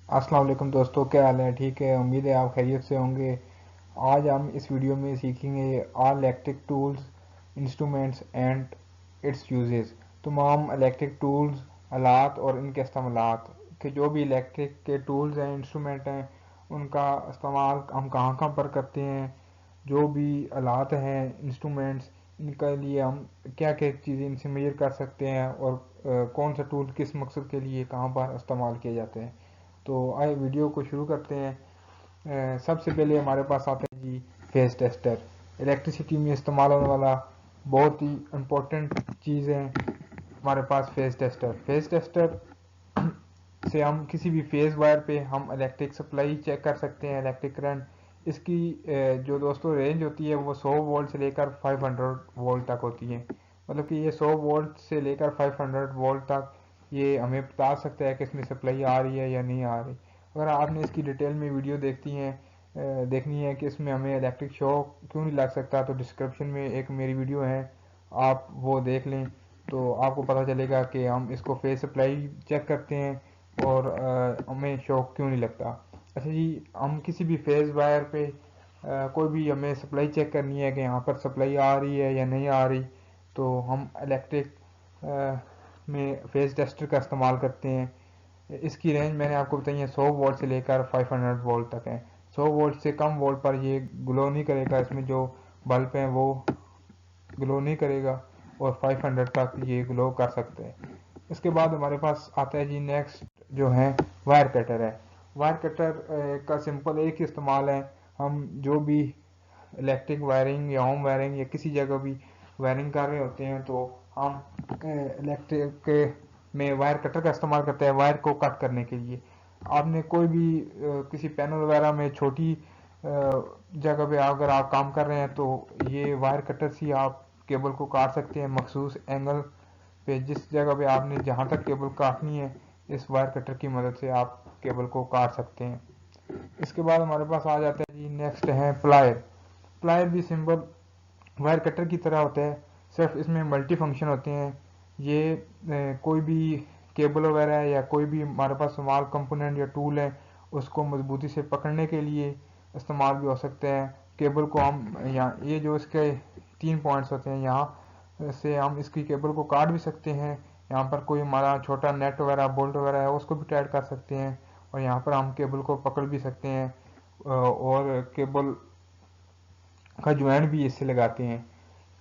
السلام علیکم دوستو، کیا حال ہے؟ ٹھیک ہے، امید ہے آپ خیریت سے ہوں گے۔ آج ہم اس ویڈیو میں سیکھیں گے all electric tools, instruments and its uses. تمام الیکٹرک ٹولز، آلات اور ان کے استعمالات، کہ جو بھی الیکٹرک کے ٹولز ہیں، انسٹرومنٹ ہیں، ان کا استعمال ہم کہاں کہاں پر کرتے ہیں، جو بھی آلات ہیں، انسٹرومنٹس، ان کے لیے ہم کیا کیا چیزیں ان سے میجر کر سکتے ہیں، اور کون سا ٹول کس مقصد کے لیے کہاں پر استعمال کیے جاتے ہیں۔ تو آئے ویڈیو کو شروع کرتے ہیں۔ سب سے پہلے ہمارے پاس آتا ہے جی فیز ٹیسٹر۔ الیکٹریسٹی میں استعمال ہونے والا بہت ہی امپورٹنٹ چیز ہے ہمارے پاس فیز ٹیسٹر۔ فیز ٹیسٹر سے ہم کسی بھی فیز وائر پہ ہم الیکٹرک سپلائی چیک کر سکتے ہیں، الیکٹرک کرنٹ۔ اس کی جو دوستوں رینج ہوتی ہے وہ 100 وولٹ سے لے کر 500 وولٹ تک ہوتی ہے۔ مطلب کہ یہ 100 وولٹ سے لے کر 500 وولٹ تک یہ ہمیں بتا سکتا ہے کہ اس میں سپلائی آ رہی ہے یا نہیں آ رہی۔ اگر آپ نے اس کی ڈیٹیل میں ویڈیو دیکھنی ہے کہ اس میں ہمیں الیکٹرک شاک کیوں نہیں لگ سکتا، تو ڈسکرپشن میں ایک میری ویڈیو ہے، آپ وہ دیکھ لیں تو آپ کو پتہ چلے گا کہ ہم اس کو فیز سپلائی چیک کرتے ہیں اور ہمیں شاک کیوں نہیں لگتا۔ اچھا جی، ہم کسی بھی فیز وائر پہ کوئی بھی ہمیں سپلائی چیک کرنی ہے کہ یہاں پر سپلائی آ رہی ہے یا نہیں آ رہی، تو ہم الیکٹرک میں فیز ٹیسٹر کا استعمال کرتے ہیں۔ اس کی رینج میں نے آپ کو بتائی ہے 100 وولٹ سے لے کر 500 وولٹ تک ہے۔ 100 وولٹ سے کم وولٹ پر یہ گلو نہیں کرے گا، اس میں جو بلب ہیں وہ گلو نہیں کرے گا، اور 500 تک یہ گلو کر سکتے ہیں۔ اس کے بعد ہمارے پاس آتا ہے جی نیکسٹ جو ہے وائر کٹر ہے۔ وائر کٹر کا سمپل ایک ہی استعمال ہے، ہم جو بھی الیکٹرک وائرنگ یا ہوم وائرنگ یا کسی جگہ بھی وائرنگ کر رہے ہوتے ہیں تو ہم الیکٹرک میں وائر کٹر کا استعمال کرتے ہیں وائر کو کٹ کرنے کے لیے۔ آپ نے کوئی بھی کسی پینل وغیرہ میں چھوٹی جگہ پہ اگر آپ کام کر رہے ہیں تو یہ وائر کٹر سے آپ کیبل کو کاٹ سکتے ہیں مخصوص اینگل پہ، جس جگہ پہ آپ نے جہاں تک کیبل کاٹنی ہے اس وائر کٹر کی مدد سے آپ کیبل کو کاٹ سکتے ہیں۔ اس کے بعد ہمارے پاس آ جاتا ہے جی نیکسٹ ہے پلائر۔ پلائر بھی سمپل وائر کٹر کی طرح ہوتا ہے، صرف اس میں ملٹی فنکشن ہوتے ہیں۔ یہ کوئی بھی کیبل وغیرہ ہے یا کوئی بھی ہمارے پاس اسمال کمپوننٹ یا ٹول ہے اس کو مضبوطی سے پکڑنے کے لیے استعمال بھی ہو سکتے ہیں۔ کیبل کو ہم یہاں یہ جو اس کے 3 پوائنٹس ہوتے ہیں یہاں سے ہم اس کی کیبل کو کاٹ بھی سکتے ہیں۔ یہاں پر کوئی ہمارا چھوٹا نیٹ وغیرہ بولٹ وغیرہ ہے اس کو بھی ٹائٹ کر سکتے ہیں، اور یہاں پر ہم کیبل کو پکڑ بھی سکتے ہیں، اور کیبل کا جوائنٹ بھی اس سے لگاتے ہیں۔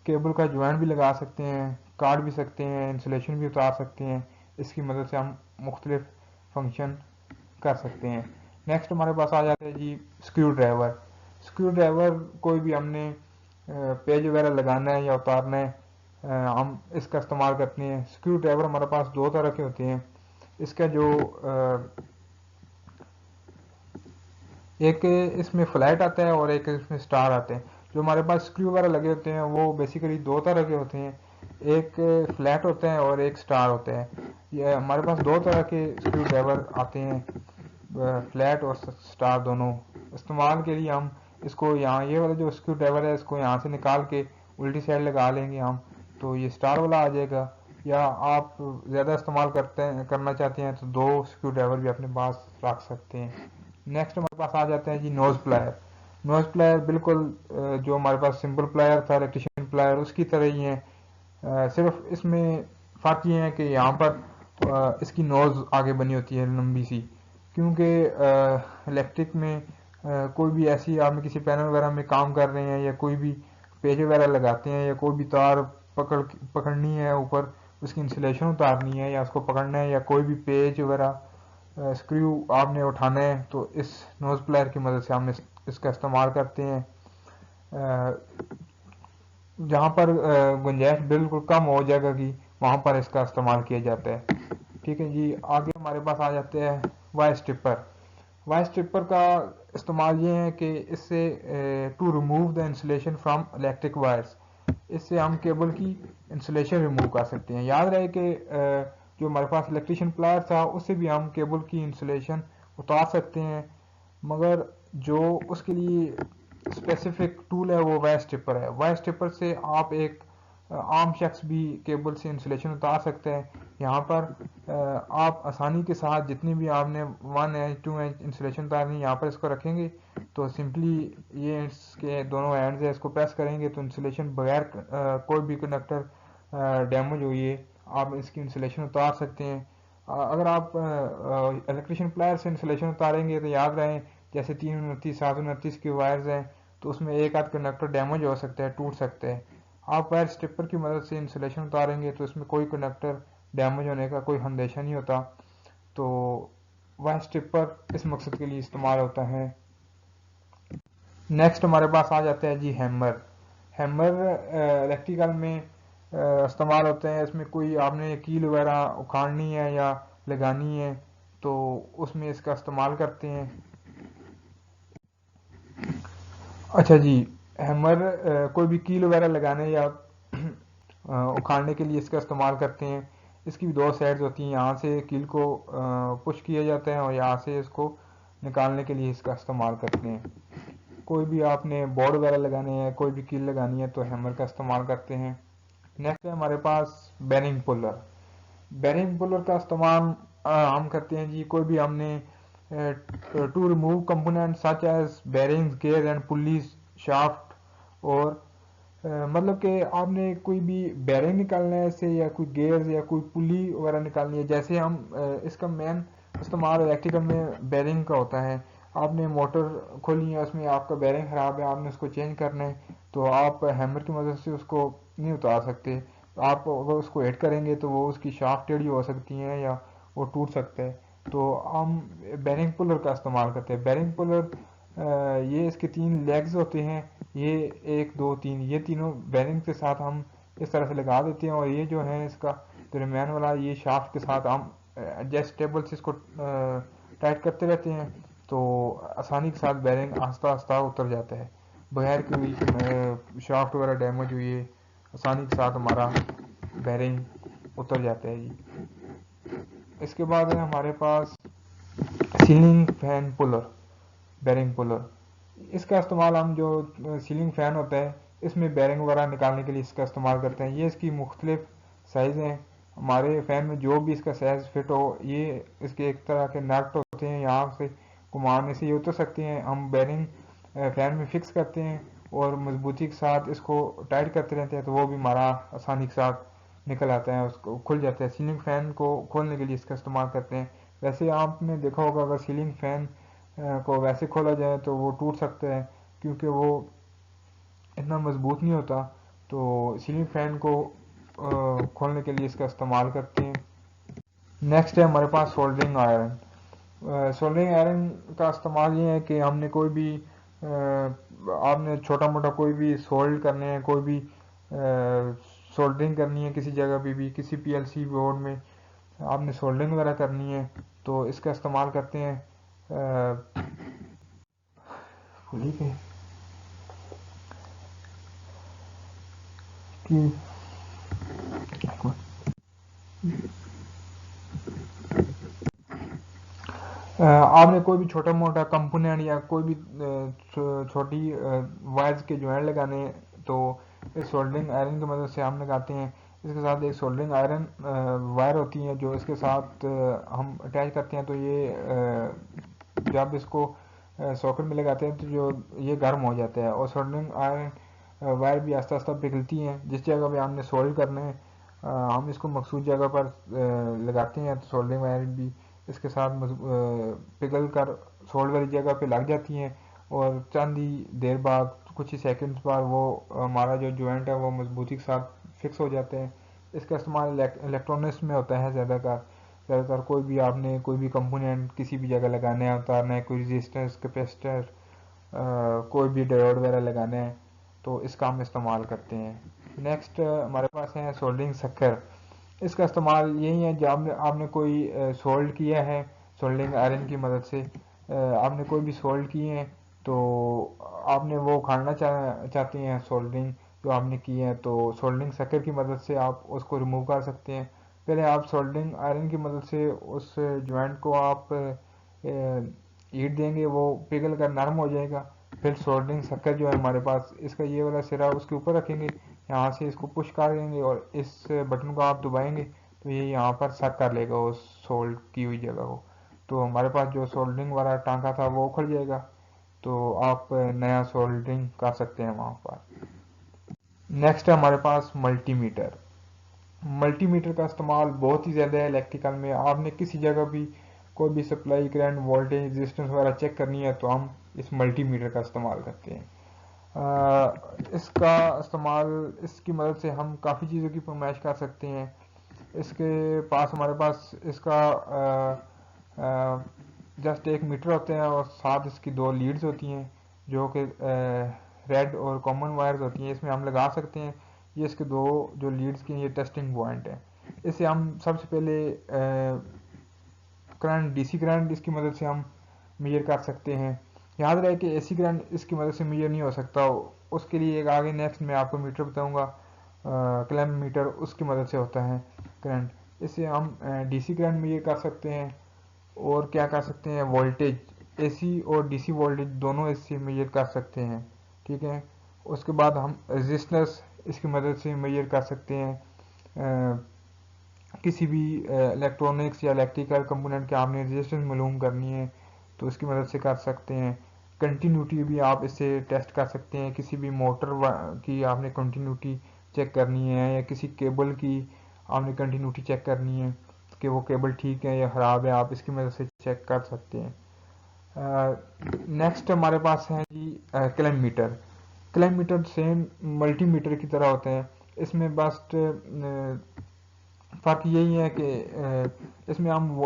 کیبل کا جوائنٹ بھی لگا سکتے ہیں، کاٹ بھی سکتے ہیں، انسولیشن بھی اتار سکتے ہیں۔ اس کی مدد سے ہم مختلف فنکشن کر سکتے ہیں۔ نیکسٹ ہمارے پاس آ جاتے ہیں جی اسکریو ڈرائیور۔ اسکریو ڈرائیور کوئی بھی ہم نے پیج وغیرہ لگانا ہے یا اتارنا ہے، ہم اس کا استعمال کرتے ہیں۔ اسکریو ڈرائیور ہمارے پاس 2 طرح کے ہوتے ہیں۔ اس کا جو ایک اس میں فلیٹ آتا ہے اور ایک اس میں سٹار آتے ہیں۔ جو ہمارے پاس اسکریو وغیرہ لگے ہوتے ہیں وہ بیسیکلی 2 طرح کے ہوتے ہیں، ایک فلیٹ ہوتا ہے اور ایک سٹار ہوتا ہے۔ یہ ہمارے پاس 2 طرح کے اسکریو ڈرائیور آتے ہیں، فلیٹ اور سٹار دونوں۔ استعمال کے لیے ہم اس کو یہاں یہ والا جو اسکریو ڈرائیور ہے اس کو یہاں سے نکال کے الٹی سائڈ لگا لیں گے ہم تو یہ سٹار والا آ جائے گا، یا آپ زیادہ استعمال کرنا چاہتے ہیں تو 2 اسکریو ڈرائیور بھی اپنے پاس رکھ سکتے ہیں۔ نیکسٹ ہمارے پاس آ جاتے ہیں جی نوز پلائر۔ نوز پلائر بالکل جو ہمارے پاس سمپل پلائر تھا الیکٹریشین پلائر اس کی طرح ہی ہے، صرف اس میں فرق یہ ہے کہ یہاں پر اس کی نوز آگے بنی ہوتی ہے لمبی سی، کیونکہ الیکٹرک میں کوئی بھی ایسی آپ کسی پینل وغیرہ میں کام کر رہے ہیں یا کوئی بھی پیج وغیرہ لگاتے ہیں یا کوئی بھی تار پکڑنی ہے اوپر، اس کی انسولیشن اتارنی ہے یا اس کو پکڑنا ہے، یا کوئی بھی پیج وغیرہ اسکریو آپ نے اٹھانا ہے تو اس نوز پلائر کی مدد سے ہم اس کا استعمال کرتے ہیں۔ جہاں پر گنجائش بالکل کم ہو جگہ کی وہاں پر اس کا استعمال کیا جاتا ہے۔ ٹھیک ہے جی، آگے ہمارے پاس آ جاتے ہیں وائر اسٹرپر۔ وائر اسٹرپر کا استعمال یہ ہے کہ اس سے to remove the insulation from electric wires, اس سے ہم کیبل کی انسولیشن ریموو کر سکتے ہیں۔ یاد رہے کہ جو ہمارے پاس الیکٹریشین پلائر تھا اس سے بھی ہم کیبل کی انسولیشن اتار سکتے ہیں، مگر جو اس کے لیے اسپیسیفک ٹول ہے وہ وائر اسٹرپر ہے۔ وائر اسٹرپر سے آپ ایک عام شخص بھی کیبل سے انسولیشن اتار سکتے ہیں، یہاں پر آپ آسانی کے ساتھ جتنی بھی آپ نے 1 انچ 2 انچ انسولیشن اتارنی ہے یہاں پر اس کو رکھیں گے تو سمپلی یہ اس کے دونوں اینڈز ہیں اس کو پریس کریں گے تو انسولیشن بغیر کوئی بھی کنڈکٹر ڈیمیج ہوئی ہے آپ اس کی انسولیشن اتار سکتے ہیں. اگر آپ الیکٹریشین پلائر سے انسولیشن اتاریں گے تو یاد رہیں جیسے 329 729 کی وائرز ہیں تو اس میں ایک آدھ کنڈکٹر ڈیمیج ہو سکتا ہے, ٹوٹ سکتے ہیں. آپ وائر اسٹپر کی مدد سے انسولیشن اتاریں گے تو اس میں کوئی کنڈکٹر ڈیمیج ہونے کا کوئی اندیشہ نہیں ہوتا. تو وائر اسٹپر اس مقصد کے لیے استعمال ہوتا ہے. نیکسٹ ہمارے پاس آ جاتا ہے جی ہیمر. ہیمر الیکٹریکل میں استعمال ہوتے ہیں. اس میں کوئی آپ نے کیل وغیرہ اکھاڑنی ہے یا لگانی ہے تو اس میں اس کا استعمال کرتے ہیں. اچھا جی, ہیمر کوئی بھی کیل وغیرہ لگانے یا اکھاڑنے کے لیے اس کا استعمال کرتے ہیں. اس کی بھی دو سائڈز ہوتی ہیں, یہاں سے کیل کو پش کیا جاتا ہے اور یہاں سے اس کو نکالنے کے لیے اس کا استعمال کرتے ہیں. کوئی بھی آپ نے بورڈ وغیرہ لگانے ہیں, کوئی بھی کیل لگانی ہے تو ہیمر کا استعمال کرتے ہیں. نیکسٹ ہے ہمارے پاس بیرنگ پولر. بیرنگ پولر کا استعمال ہم کرتے ہیں جی کوئی بھی ہم نے to remove component such as bearings gear and pulleys shaft اور مطلب کہ آپ نے کوئی بھی بیرنگ نکالنا ہے اس سے یا کوئی گیئرز یا کوئی پلی وغیرہ نکالنی ہے. جیسے ہم اس کا مین استعمال الیکٹریکل میں بیرنگ کا ہوتا ہے. آپ نے موٹر کھولی ہے, اس میں آپ کا بیرنگ خراب ہے, آپ نے اس کو چینج کرنا ہے تو آپ ہیمر کی مدد سے اس کو نہیں اتار سکتے. آپ اگر اس کو ہٹ کریں گے تو وہ اس کی شافٹ ٹیڑھی ہو سکتی ہیں یا وہ ٹوٹ سکتے ہیں. تو ہم بیرنگ پولر کا استعمال کرتے ہیں. بیرنگ پولر یہ اس کے 3 لیگز ہوتے ہیں, یہ 1 2 3, یہ تینوں بیرنگ کے ساتھ ہم اس طرح سے لگا دیتے ہیں اور یہ جو ہے اس کا درمیان والا یہ شافٹ کے ساتھ ہم ایڈجسٹیبل سے اس کو ٹائٹ کرتے رہتے ہیں تو آسانی کے ساتھ بیرنگ آہستہ آہستہ اتر جاتا ہے بغیر کوئی شافٹ وغیرہ ڈیمیج ہوئی ہے. آسانی کے ساتھ ہمارا بیرنگ اتر جاتا ہے جی. اس کے بعد ہے ہمارے پاس ceiling fan puller, bearing puller. اس کا استعمال ہم جو سیلنگ فین ہوتا ہے اس میں بیرنگ وغیرہ نکالنے کے لیے اس کا استعمال کرتے ہیں. یہ اس کی مختلف سائز ہیں. ہمارے فین میں جو بھی اس کا سائز فٹ ہو, یہ اس کے ایک طرح کے نٹ ہوتے ہیں, یہاں سے گھمانے سے یہ اتر سکتے ہیں. ہم بیرنگ فین میں فکس کرتے ہیں اور مضبوطی کے ساتھ اس کو ٹائٹ کرتے رہتے ہیں تو وہ بھی ہمارا آسانی کے ساتھ نکل آتا ہے, اس کو کھل جاتا ہے. سیلنگ فین کو کھولنے کے لیے اس کا استعمال کرتے ہیں. ویسے آپ نے دیکھا ہوگا اگر سیلنگ فین کو ویسے کھولا جائے تو وہ ٹوٹ سکتے ہیں کیونکہ وہ اتنا مضبوط نہیں ہوتا. تو سیلنگ فین کو کھولنے کے لیے اس کا استعمال کرتے ہیں. نیکسٹ ہے ہمارے پاس سولڈرنگ آئرن. سولڈرنگ آئرن کا استعمال یہ ہے کہ ہم نے کوئی بھی آپ نے چھوٹا موٹا کوئی بھی سولڈ کرنے ہیں, کوئی بھی سولڈرنگ کرنی ہے کسی جگہ پہ بھی, کسی پی ایل سی بورڈ میں آپ نے سولڈرنگ وغیرہ کرنی ہے تو اس کا استعمال کرتے ہیں. آپ نے کوئی بھی چھوٹا موٹا کمپوننٹ یا کوئی بھی چھوٹی وائرز کے جوائنٹ لگانے ہیں تو اس سولڈرنگ آئرن کی مدد سے ہم لگاتے ہیں. اس کے ساتھ ایک سولڈرنگ آئرن وائر ہوتی ہیں جو اس کے ساتھ ہم اٹیچ کرتے ہیں تو یہ جب اس کو ساکٹ میں لگاتے ہیں تو جو یہ گرم ہو جاتا ہے اور سولڈرنگ آئرن وائر بھی آہستہ آہستہ پگھلتی ہیں. جس جگہ پہ ہم نے سولڈ کرنا ہے ہم اس کو مخصوص جگہ پر لگاتے ہیں تو سولڈرنگ وائر بھی اس کے ساتھ پگھل کر سولڈ والی جگہ پہ لگ جاتی ہیں اور چند ہی دیر بعد کچھ ہی سیکنڈز بعد وہ ہمارا جو جوائنٹ ہے وہ مضبوطی کے ساتھ فکس ہو جاتے ہیں. اس کا استعمال الیکٹرانکس میں ہوتا ہے زیادہ تر کوئی بھی آپ نے کوئی بھی کمپوننٹ کسی بھی جگہ لگانا ہے, اتارنا ہے, کوئی ریزسٹنس کیپیسٹر کوئی بھی ڈیوڈ وغیرہ لگانا ہے تو اس کا ہم استعمال کرتے ہیں. نیکسٹ ہمارے پاس ہے سولڈرنگ سکر. اس کا استعمال یہی ہے جب آپ نے کوئی سولڈ کیا ہے سولڈرنگ آئرن کی مدد سے, آپ نے کوئی بھی سولڈ کی ہے تو آپ نے وہ اکھاڑنا چاہتے ہیں سولڈرنگ جو آپ نے کی ہے تو سولڈرنگ سکر کی مدد سے آپ اس کو ریموو کر سکتے ہیں. پہلے آپ سولڈرنگ آئرن کی مدد سے اس جوائنٹ کو آپ ہیٹ دیں گے, وہ پگھل کر نرم ہو جائے گا. پھر سولڈرنگ سکر جو ہے ہمارے پاس اس کا یہ والا سرا اس کے اوپر رکھیں گے, یہاں سے اس کو پش کر دیں گے اور اس بٹن کو آپ دبائیں گے تو یہ یہاں پر سک کر لے گا اس سولڈ کی ہوئی جگہ کو، تو ہمارے پاس جو سولڈرنگ والا ٹانکا تھا وہ کھل جائے گا، تو آپ نیا سولڈرنگ کر سکتے ہیں وہاں پر۔ نیکسٹ ہے ہمارے پاس ملٹی میٹر۔ ملٹی میٹر کا استعمال بہت ہی زیادہ ہے الیکٹریکل میں۔ آپ نے کسی جگہ بھی کوئی بھی سپلائی کرنٹ، وولٹیج، ریزسٹنس وغیرہ چیک کرنی ہے تو ہم اس ملٹی میٹر کا استعمال کرتے ہیں۔ اس کا استعمال، اس کی مدد سے ہم کافی چیزوں کی پیمائش کر سکتے ہیں۔ اس کے پاس ہمارے پاس اس کا جسٹ ایک میٹر ہوتے ہیں اور ساتھ اس کی دو لیڈز ہوتی ہیں جو کہ ریڈ اور کامن وائرز ہوتی ہیں، اس میں ہم لگا سکتے ہیں۔ یہ اس کے دو جو لیڈز کی یہ ٹیسٹنگ پوائنٹ ہے۔ اس سے ہم سب سے پہلے کرنٹ، ڈی سی کرنٹ اس کی مدد سے ہم میجر کر سکتے ہیں۔ یاد رہے کہ اے سی کرنٹ اس کی مدد سے میجر نہیں ہو سکتا، اس کے لیے ایک آگے نیکسٹ میں آپ کو میٹر بتاؤں گا، کلیمپ میٹر، اس کی مدد سے ہوتا ہے کرنٹ۔ اس سے ہم ڈی سی کرنٹ میجر کر سکتے ہیں۔ اور کیا کر سکتے ہیں، وولٹیج، اے سی اور ڈی سی وولٹیج دونوں اس سے میجر کر سکتے ہیں، ٹھیک ہے۔ اس کے بعد ہم ریزسٹنس اس کی مدد سے میجر کر سکتے ہیں۔ کسی بھی الیکٹرانکس یا الیکٹریکل کمپوننٹ کے آپ نے ریزسٹنس معلوم کرنی ہے تو اس کی مدد سے کر سکتے ہیں۔ کنٹینیوٹی بھی آپ اس سے ٹیسٹ کر سکتے ہیں، کسی بھی موٹر کی آپ نے کنٹینیوٹی چیک کرنی ہے یا کسی کیبل کی آپ نے کنٹینیوٹی چیک کرنی ہے کہ وہ کیبل ٹھیک ہے یا خراب ہے، آپ اس کی مدد سے چیک کر سکتے ہیں۔ نیکسٹ ہمارے پاس ہے جی clamp meter. Clamp meter same multimeter کی طرح ہوتے ہیں، اس میں بس فرق یہی ہے کہ اس میں ہم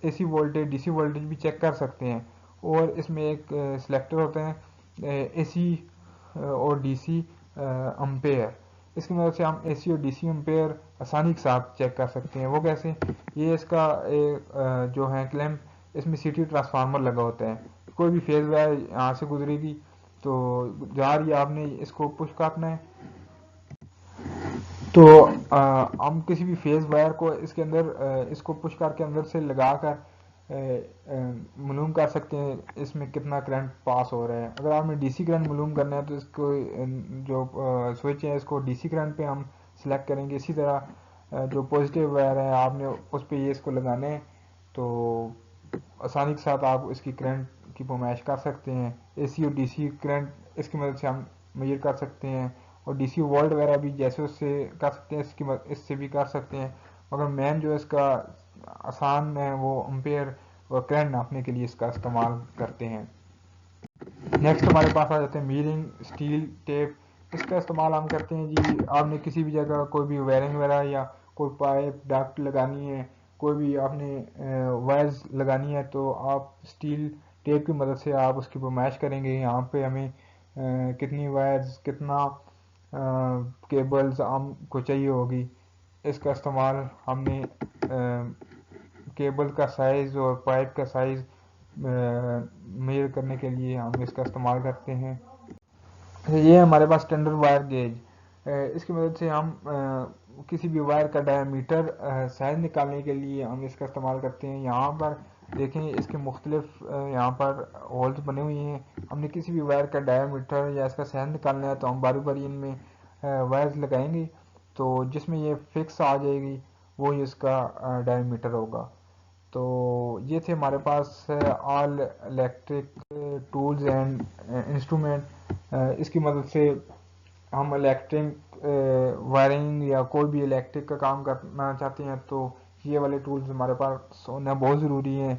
A C voltage, D C voltage بھی چیک کر سکتے ہیں، اور اس میں ایک سلیکٹر ہوتے ہیں اے سی اور ڈی سی امپیئر۔ اس کی مدد سے ہم اے سی اور ڈی سی امپیئر آسانی کے ساتھ چیک کر سکتے ہیں۔ وہ کیسے؟ یہ اس کا جو ہے کلیمپ، اس میں سی ٹی ٹرانسفارمر لگا ہوتا ہے، کوئی بھی فیز وائر یہاں سے گزرے گی تو جا رہی ہے، آپ نے اس کو پش کرنا ہے، تو ہم کسی بھی فیز وائر کو اس کے اندر اس کو پش کر کے اندر سے لگا کر معلوم کر سکتے ہیں اس میں کتنا کرنٹ پاس ہو رہا ہے۔ اگر آپ نے ڈی سی کرنٹ معلوم کرنا ہے تو اس کو جو سوئچ ہے اس کو ڈی سی کرنٹ پہ ہم سلیکٹ کریں گے۔ اسی طرح جو پازیٹیو وائر ہے آپ نے اس پہ یہ اس کو لگانا ہے، تو آسانی کے ساتھ آپ اس کی کرنٹ کی پیمائش کر سکتے ہیں۔ اے سی اور ڈی سی کرنٹ اس کی مدد سے ہم میجر کر سکتے ہیں، اور ڈی سی وولٹ وغیرہ بھی جیسے اس سے کر سکتے ہیں اس سے بھی کر سکتے ہیں، مگر مین جو اس کا آسان ہے وہ امپیئر اور کرنٹ ناپنے کے لیے اس کا استعمال کرتے ہیں۔ نیکسٹ ہمارے پاس آ جاتے ہیں میئرنگ اسٹیل ٹیپ۔ اس کا استعمال ہم کرتے ہیں جی، آپ نے کسی بھی جگہ کوئی بھی وائرنگ وغیرہ یا کوئی پائپ ڈکٹ لگانی ہے، کوئی بھی آپ نے وائرز لگانی ہے، تو آپ اسٹیل ٹیپ کی مدد سے آپ اس کی پیمائش کریں گے۔ یہاں پہ ہمیں کتنی وائرز، کتنا کیبلز ہم کو چاہیے ہوگی، اس کا استعمال ہم نے کیبل کا سائز اور پائپ کا سائز میئر کرنے کے لیے ہم اس کا استعمال کرتے ہیں۔ یہ ہمارے پاس اسٹینڈرڈ وائر گیج، اس کی مدد سے ہم کسی بھی وائر کا ڈایا میٹر سائز نکالنے کے لیے ہم اس کا استعمال کرتے ہیں۔ یہاں پر دیکھیں اس کے مختلف یہاں پر ہولز بنے ہوئے ہیں، ہم نے کسی بھی وائر کا ڈایا میٹر یا اس کا سائز نکالنا ہے تو ہم باری باری ان میں وائرز لگائیں گے، تو جس میں یہ فکس آ جائے گی وہی اس کا ڈایا میٹر ہوگا۔ تو یہ تھے ہمارے پاس آل الیکٹرک ٹولز اینڈ انسٹرومنٹ۔ اس کی مدد سے ہم الیکٹرک وائرنگ یا کوئی بھی الیکٹرک کا کام کرنا چاہتے ہیں تو یہ والے ٹولز ہمارے پاس ہونا بہت ضروری ہیں۔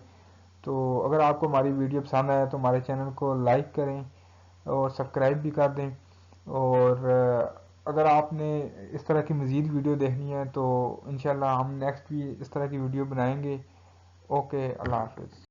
تو اگر آپ کو ہماری ویڈیو پسند آئے تو ہمارے چینل کو لائک کریں اور سبسکرائب بھی کر دیں، اور اگر آپ نے اس طرح کی مزید ویڈیو دیکھنی ہے تو انشاءاللہ ہم نیکسٹ بھی اس طرح کی ویڈیو بنائیں گے۔ اوکے، اللہ حافظ۔